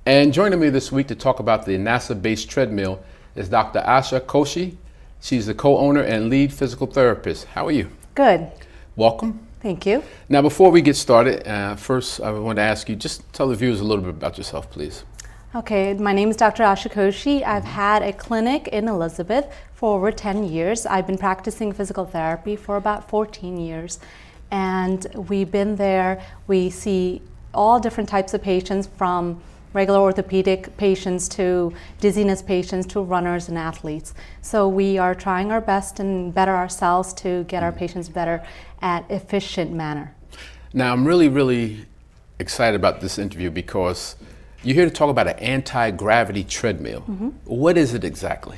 And joining me this week to talk about the NASA-based treadmill is Dr. Asha Koshy. She's the co-owner and lead physical therapist. How are you? Good. Welcome. Thank you. Now, before we get started, first I want to ask you, just tell the viewers a little bit about yourself, please. Okay, my name is Dr. Asha Koshy. I've had a clinic in Elizabeth for over 10 years. I've been practicing physical therapy for about 14 years. And we've been there. We see all different types of patients, from regular orthopedic patients to dizziness patients to runners and athletes. So we are trying our best and better ourselves to get our patients better at efficient manner. Now, I'm really excited about this interview because you're here to talk about an anti-gravity treadmill. What is it exactly?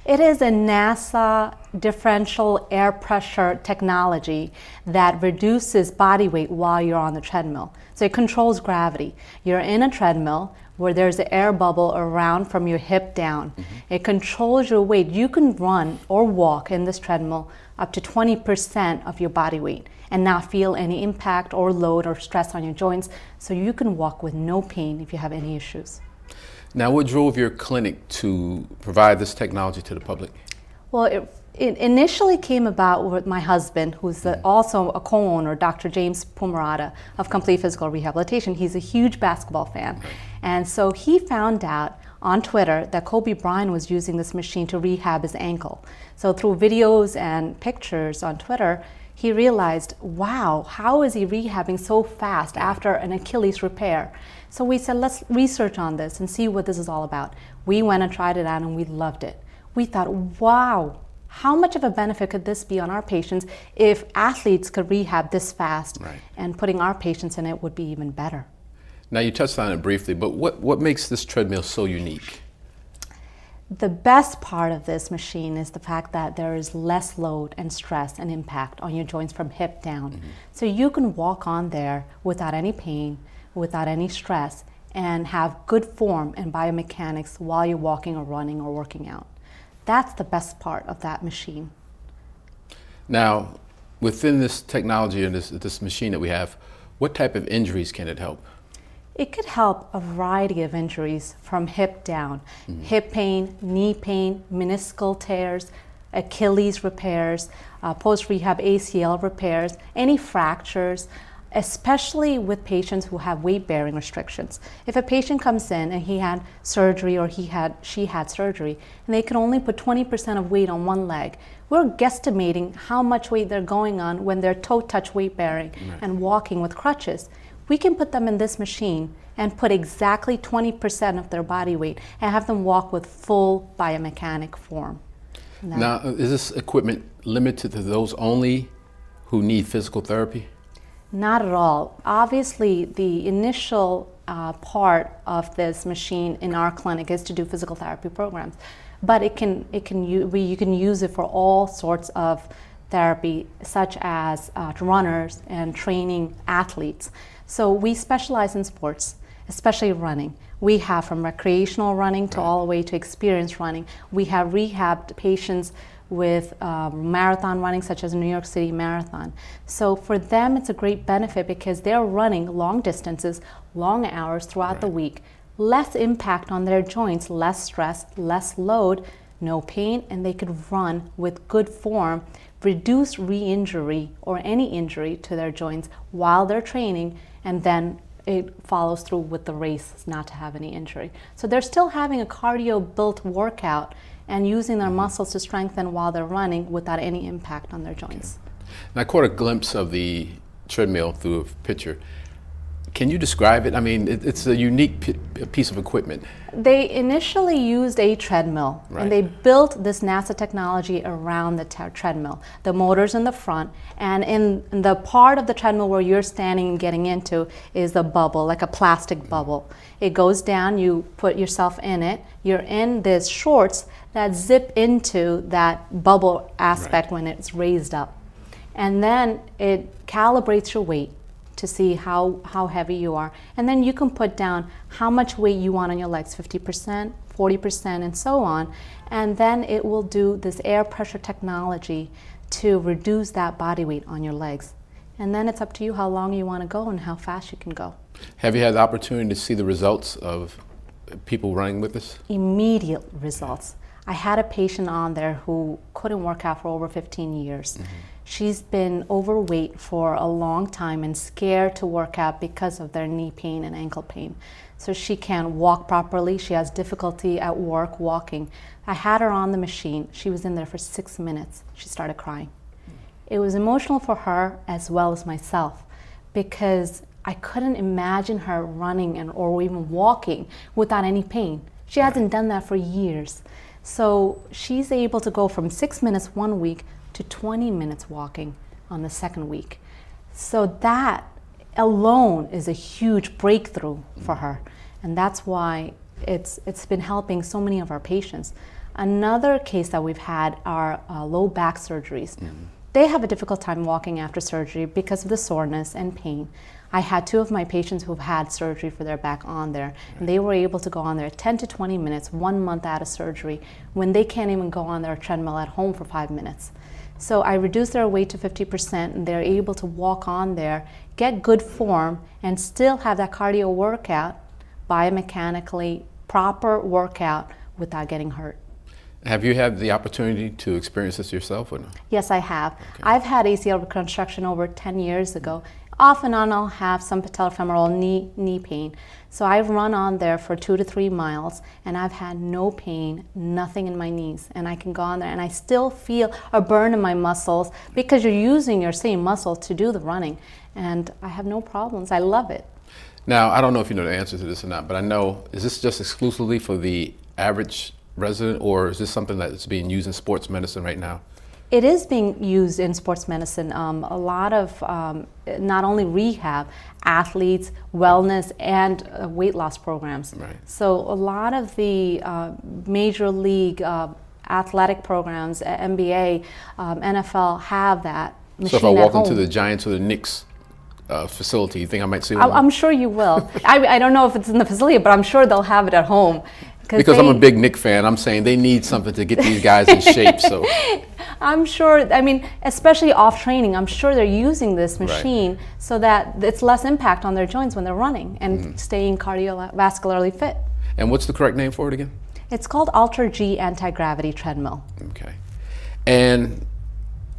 It is a NASA differential air pressure technology that reduces body weight while you're on the treadmill. So it controls gravity. You're in a treadmill where there's an air bubble around from your hip down. It controls your weight. You can run or walk in this treadmill up to 20% of your body weight and not feel any impact or load or stress on your joints. So you can walk with no pain if you have any issues. Now, what drove your clinic to provide this technology to the public? Well, it initially came about with my husband, who's also a co-owner, Dr. James Pumarata of Complete Physical Rehabilitation. He's a huge basketball fan. And so he found out on Twitter that Kobe Bryant was using this machine to rehab his ankle. So through videos and pictures on Twitter, he realized, wow, how is he rehabbing so fast after an Achilles repair? So we said, let's research on this and see what this is all about. We went and tried it out and we loved it. We thought, wow, how much of a benefit could this be on our patients if athletes could rehab this fast? And putting our patients in it would be even better. Now, you touched on it briefly, but what makes this treadmill so unique? The best part of this machine is the fact that there is less load and stress and impact on your joints from hip down. So you can walk on there without any pain, without any stress, and have good form and biomechanics while you're walking or running or working out. That's the best part of that machine. Now, within this technology and this machine that we have, what type of injuries can it help? It could help a variety of injuries from hip down. Hip pain, knee pain, meniscal tears, Achilles repairs, post-rehab ACL repairs, any fractures, especially with patients who have weight-bearing restrictions. If a patient comes in and he had surgery or she had surgery, and they can only put 20% of weight on one leg, we're guesstimating how much weight they're going on when they're toe-touch weight-bearing and walking with crutches. We can put them in this machine and put exactly 20% of their body weight and have them walk with full biomechanic form. Now, is this equipment limited to those only who need physical therapy? Not at all. Obviously, the initial part of this machine in our clinic is to do physical therapy programs, but you can use it for all sorts of therapy, such as runners and training athletes. So we specialize in sports, especially running. We have from recreational running to all the way to experienced running. We have rehabbed patients with marathon running, such as New York City Marathon. So for them, it's a great benefit because they're running long distances, long hours throughout the week, less impact on their joints, less stress, less load, no pain, and they could run with good form, reduce re-injury or any injury to their joints while they're training, and then it follows through with the race not to have any injury. So they're still having a cardio-built workout and using their muscles to strengthen while they're running without any impact on their joints. Now, I caught a glimpse of the treadmill through a picture. Can you describe it? I mean, it's a unique piece of equipment. They initially used a treadmill, and they built this NASA technology around the treadmill. The motor's in the front, and in the part of the treadmill where you're standing and getting into is the bubble, like a plastic bubble. It goes down, you put yourself in it, you're in these shorts that zip into that bubble aspect when it's raised up. And then it calibrates your weight to see how heavy you are. And then you can put down how much weight you want on your legs, 50%, 40%, and so on. And then it will do this air pressure technology to reduce that body weight on your legs. And then it's up to you how long you want to go and how fast you can go. Have you had the opportunity to see the results of people running with us? Immediate results. I had a patient on there who couldn't work out for over 15 years. She's been overweight for a long time and scared to work out because of their knee pain and ankle pain. So she can't walk properly. She has difficulty at work walking. I had her on the machine. She was in there for 6 minutes. She started crying. It was emotional for her as well as myself, because I couldn't imagine her running or even walking without any pain. She hasn't done that for years. So she's able to go from 6 minutes 1 week to 20 minutes walking on the second week. So that alone is a huge breakthrough for her. And that's why it's been helping so many of our patients. Another case that we've had are low back surgeries. They have a difficult time walking after surgery because of the soreness and pain. I had 2 of my patients who've had surgery for their back on there, and they were able to go on there 10 to 20 minutes 1 month out of surgery when they can't even go on their treadmill at home for 5 minutes. So I reduced their weight to 50%, and they're able to walk on there, get good form, and still have that cardio workout, biomechanically proper workout without getting hurt. Have you had the opportunity to experience this yourself or no? Yes, I have. Okay. I've had ACL reconstruction over 10 years ago. Off and on, I'll have some patellofemoral knee pain. So I've run on there for 2 to 3 miles, and I've had no pain, nothing in my knees. And I can go on there, and I still feel a burn in my muscles because you're using your same muscle to do the running. And I have no problems. I love it. Now, I don't know if you know the answer to this or not, but I know, is this just exclusively for the average resident, or is this something that's being used in sports medicine right now? It is being used in sports medicine. A lot of not only rehab, athletes, wellness, and weight loss programs. Right. So a lot of the major league athletic programs, NBA, NFL, have that machine. So if I walk at into home. the Giants or the Knicks facility, you think I might see one? I'm sure you will. I don't know if it's in the facility, but I'm sure they'll have it at home. Because I'm a big Knicks fan, I'm saying they need something to get these guys in shape. So I'm sure, I mean, especially off training, I'm sure they're using this machine so that it's less impact on their joints when they're running and staying cardiovascularly fit. And what's the correct name for it again? It's called Ultra G Anti-Gravity Treadmill. Okay. And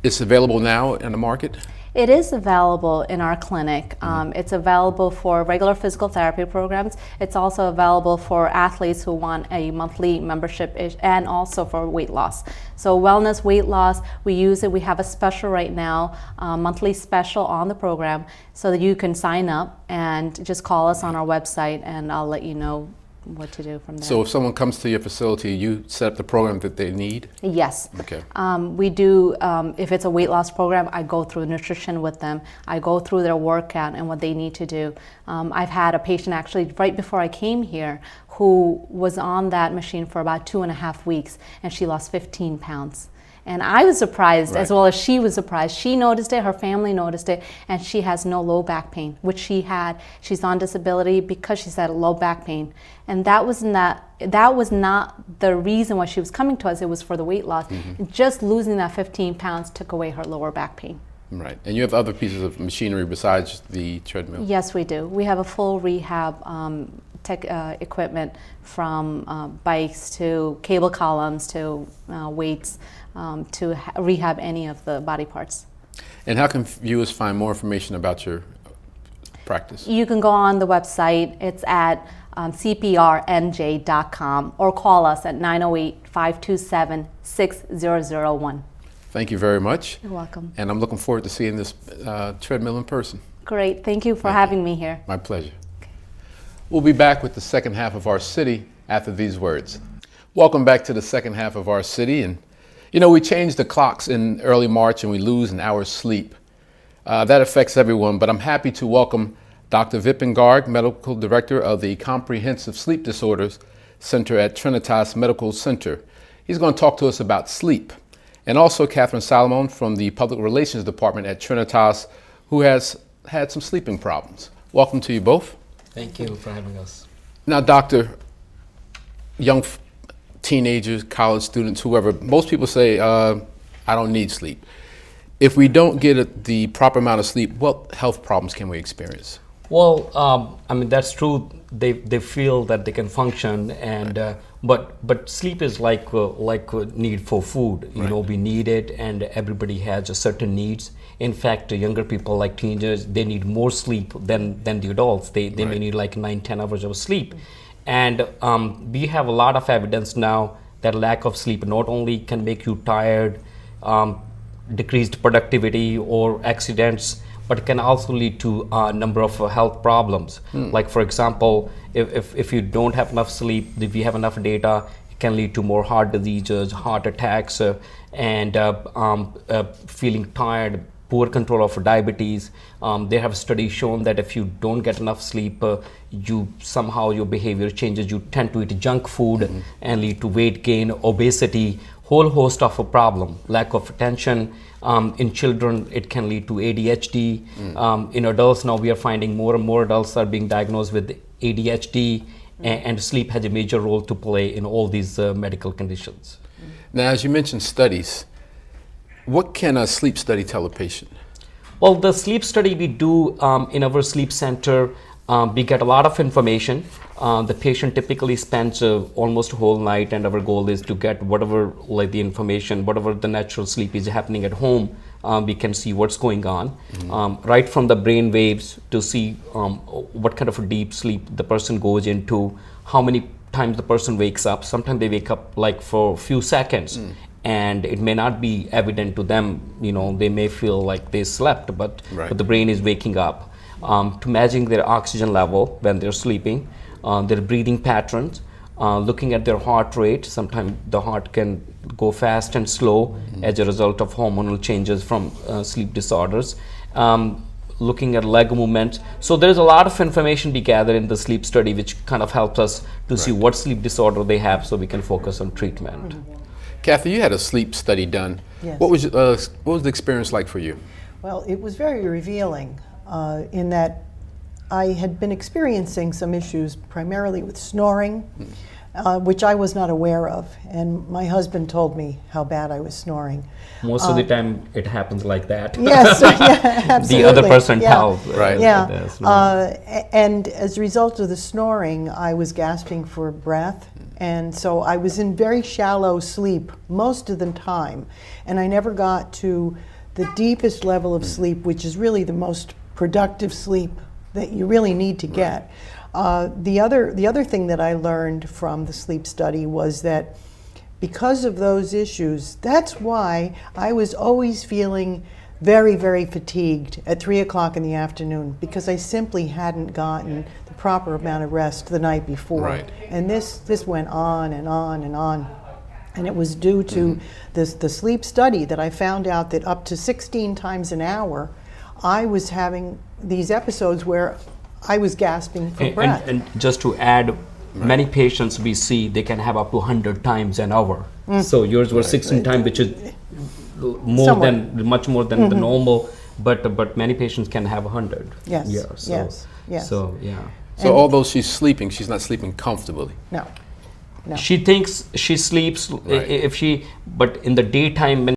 it's available now in the market? It is available in our clinic. It's available for regular physical therapy programs. It's also available for athletes who want a monthly membership and also for weight loss. So wellness, weight loss, we use it. We have a special right now, monthly special on the program, so that you can sign up and just call us on our website, and I'll let you know what to do from there. So if someone comes to your facility, you set up the program that they need? Yes. Okay. We do, if it's a weight loss program, I go through nutrition with them. I go through their workout and what they need to do. I've had a patient actually right before I came here who was on that machine for about 2.5 weeks, and she lost 15 pounds. And I was surprised as well as she was surprised. She noticed it, her family noticed it, and she has no low back pain, which she had. She's on disability because she's had low back pain. And that was not the reason why she was coming to us. It was for the weight loss. Just losing that 15 pounds took away her lower back pain. Right. And you have other pieces of machinery besides the treadmill? Yes, we do. We have a full rehab tech equipment, from bikes to cable columns to weights, to rehab any of the body parts. And how can viewers find more information about your practice? You can go on the website. It's at cprnj.com, or call us at 908-527-6001. Thank you very much. You're welcome. And I'm looking forward to seeing this treadmill in person. Great. Thank you for having me here. My pleasure. Okay. We'll be back with the second half of Our City after these words. Welcome back to the second half of Our City. And you know, we changed the clocks in early March and we lose an hour's sleep. That affects everyone, but I'm happy to welcome Dr. Vipin Garg, Medical Director of the Comprehensive Sleep Disorders Center at Trinitas Medical Center. He's going to talk to us about sleep. And also Catherine Salomon from the Public Relations Department at Trinitas, who has had some sleeping problems. Welcome to you both. Thank you for having us. Now, doctor, young teenagers, college students, whoever, most people say, I don't need sleep. If we don't get the proper amount of sleep, what health problems can we experience? Well, I mean that's true. They feel that they can function, and but sleep is like need for food. You know, we need it, and everybody has a certain needs. In fact, younger people like teenagers, they need more sleep than the adults. They may need like 9-10 hours of sleep, and we have a lot of evidence now that lack of sleep not only can make you tired, decreased productivity or accidents, but it can also lead to a number of health problems. Like for example, if you don't have enough sleep, if you have enough data, it can lead to more heart diseases, heart attacks, and feeling tired, poor control of diabetes. They have studies shown that if you don't get enough sleep, you somehow your behavior changes. You tend to eat junk food and lead to weight gain, obesity, whole host of a problem, lack of attention. In children, it can lead to ADHD. In adults, now we are finding more and more adults are being diagnosed with ADHD, and sleep has a major role to play in all these medical conditions. Now, as you mentioned studies, what can a sleep study tell a patient? Well, the sleep study we do in our sleep center, we get a lot of information. The patient typically spends almost a whole night, and our goal is to get whatever like the information, whatever the natural sleep is happening at home. We can see what's going on, right from the brain waves to see what kind of a deep sleep the person goes into, how many times the person wakes up. Sometimes they wake up like for a few seconds. And it may not be evident to them, you know, they may feel like they slept, but the brain is waking up. To measuring their oxygen level when they're sleeping, their breathing patterns, looking at their heart rate. Sometimes the heart can go fast and slow as a result of hormonal changes from sleep disorders. Looking at leg movement. So there's a lot of information we gather in the sleep study which kind of helps us to see what sleep disorder they have so we can focus on treatment. Kathy, you had a sleep study done. Yes. What was the experience like for you? Well, it was very revealing in that I had been experiencing some issues primarily with snoring, which I was not aware of. And my husband told me how bad I was snoring. Most of the time it happens like that. Yes, yeah, absolutely. The other person tells. Right. Yeah. And as a result of the snoring, I was gasping for breath. And so I was in very shallow sleep most of the time. And I never got to the deepest level of sleep, which is really the most productive sleep that you really need to get. The other thing that I learned from the sleep study was that because of those issues, that's why I was always feeling very, very fatigued at 3 o'clock in the afternoon, because I simply hadn't gotten the proper amount of rest the night before. Right. And this went on and on and on. And it was due to the sleep study that I found out that up to 16 times an hour, I was having these episodes where I was gasping for breath. And just to add, many patients we see, they can have up to 100 times an hour. So yours were 16 times, which is much more than the normal, but many patients can have 100. Yes, Yeah, so, yes. So, yeah. So although she's sleeping, she's not sleeping comfortably. No. She thinks she sleeps Right. but in the daytime when